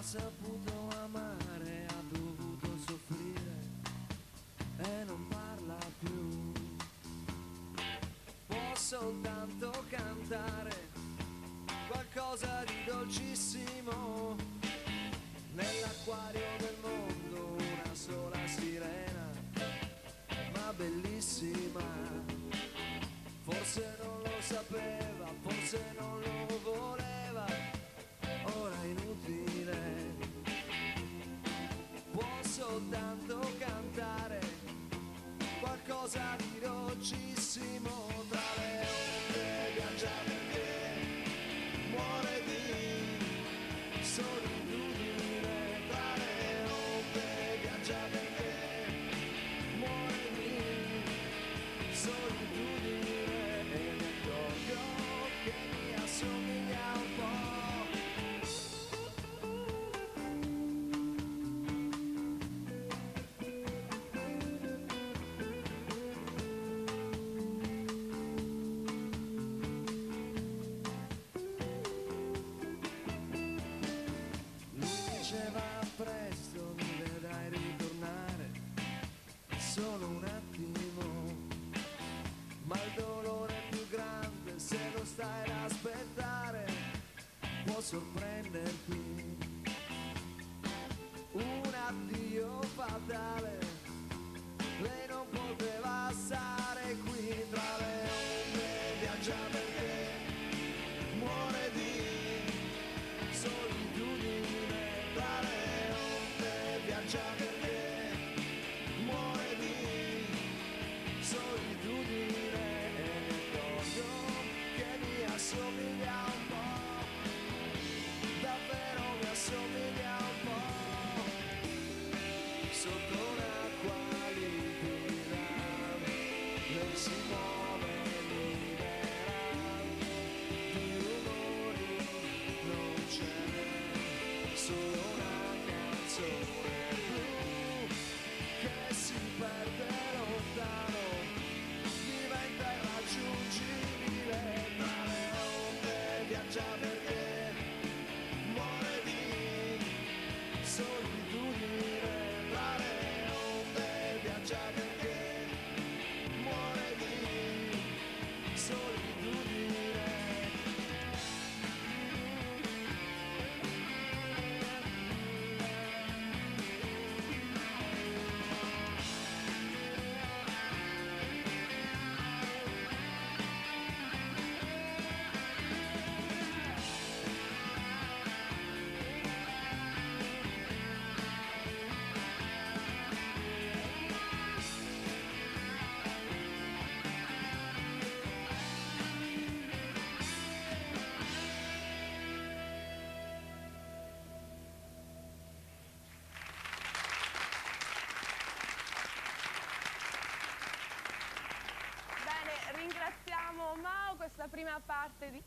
saputo amare, ha dovuto soffrire e non parla più. Può soltanto cantare qualcosa di dolcissimo. Nell'acquario del mondo una sola sirena, ma bellissima. Forse non lo sapeva, forse non lo voleva, ora è inutile. Può soltanto cantare qualcosa di dolcissimo. Tra le onde viaggia perché muore di solitudine. Tra le onde viaggia perché muore di solitudine. E mi accorgo che mi assomiglia un po'. Diceva presto mi vedrai ritornare, solo un attimo, ma il dolore è più grande se lo stai ad aspettare, può sorprenderti. Un addio fatale, lei non poteva stare qui. Tra le onde viaggia perché muore di solitudine. Tra le onde viaggia perché muore di solitudine. E mi accorgo che mi assomiglia un po', davvero mi assomiglia un po'. Sotto un'acqua limpida lei si muove libera, di rumori non c'è, solo una canzone blu che si perde lontano, diventa irraggiungibile. Tra le onde viaggia perché muore di solitudine. Tra le onde viaggia perché muore di solitudine. Bene, ringraziamo Mao, questa prima parte di